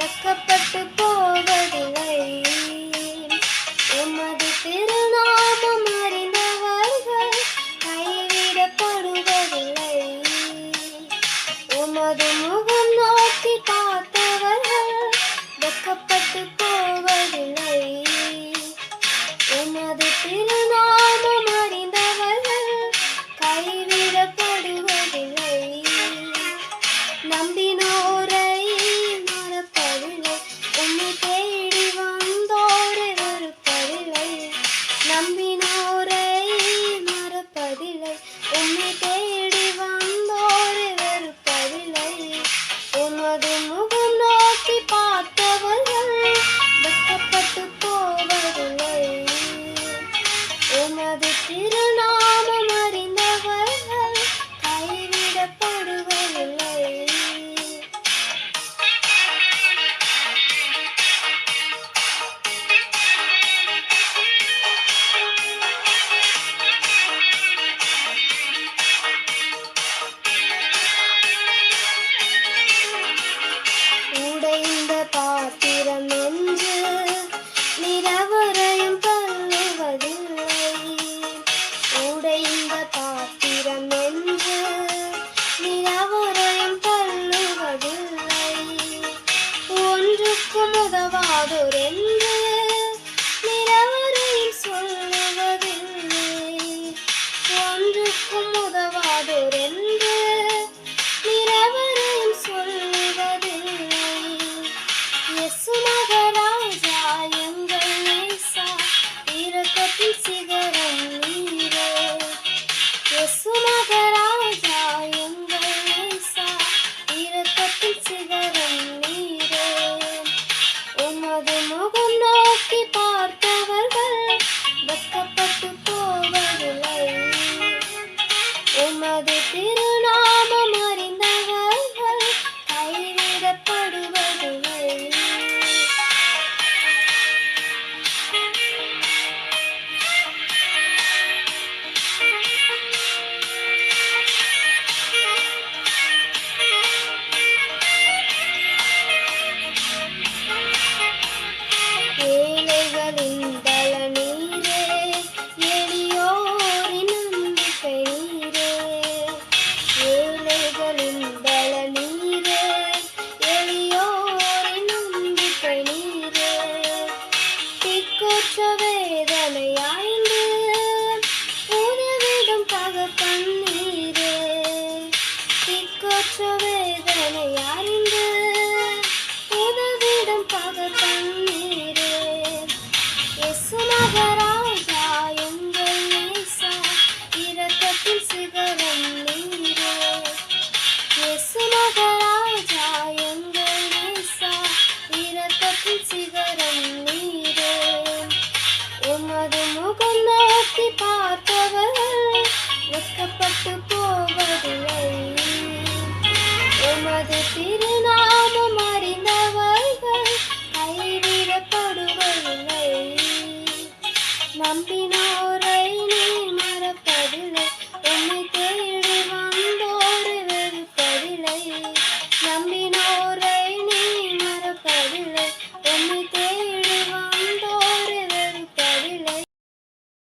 வெட்கப்பட்டு போவதில்லை. உமது திருநாமம் அறிந்தவர்கள் கைவிடப்படுவதில்லை. உமது முகம் நோக்கி பார்த்தவர்கள் வெட்கப்பட்டு போவதில்லை. உமது திருநாமம் அறிந்தவர்கள் கைவிடப்படுவதில்லை. நம்பினோரை மறப்பதில்லை. உம்மை தேடி வந்தோரை வெறுப்பதில்லை. நம்பினோரை மறப்பதில்லை. உம்மை தேடி வந்தோரை வெறுப்பதில்லை. உமது முகம் நோக்கி பார்த்தவர்கள் வெட்கப்பட்டு போவதில்லை. உமது திருநாமம் அறிந்தவர்கள் கைவிடப்படுவதில்லை. உடைந்த பாத்திரம் என்று நிறவரையும் தள்ளுவதில்லை. உடைந்த பாத்திரம் என்று நிறவரையும் தள்ளுவதில்லை. ஒன்றுக்கும் உதவாதோர் என்று நிறவரையும் சொல்லுவதில்லை. ஒன்றுக்கும் உதவாதோர் என்று நிறவரையும் சொல்லுவதில்லை. இயேசு மகராஜா எங்கள் நேசா இரக்கத்தின் சிகரம் நீரே. இயேசு மகராஜா எங்கள் நேசா இரக்கத்தின் சிகரம் நீரே. உமது முகம் நோக்கி பார்த்தவர்கள் வெட்கப்பட்டு போவதில்லை. உமது திருநாமம் அறிந்தவர்கள் கைவிடப்படுவதில்லை. ஏழைகளின் பல நீரே, எளியோரின் நம்பிக்கை நீரே. ஏழைகளின் பல நீரே, எளியோரின் நம்பிக்கை நீரே. திக்குற்ற வேதனையாய்ந்து உதவிடும் தகப்பன் நீரே. திக்குற்ற வேதனையாய்ந்து உதவிடும் தகப்பன் நீரே. இயேசு மகராஜா எங்கள் நேசா இரக்கத்தின் சிகரம் நீரே. இயேசு மகராஜா எங்கள் நேசா இரக்கத்தின் சிகரம் நீரே. உமது முகம் நோக்கி பார்த்தவர்கள் வெட்கப்பட்டு போவதில்லை. உமது திரு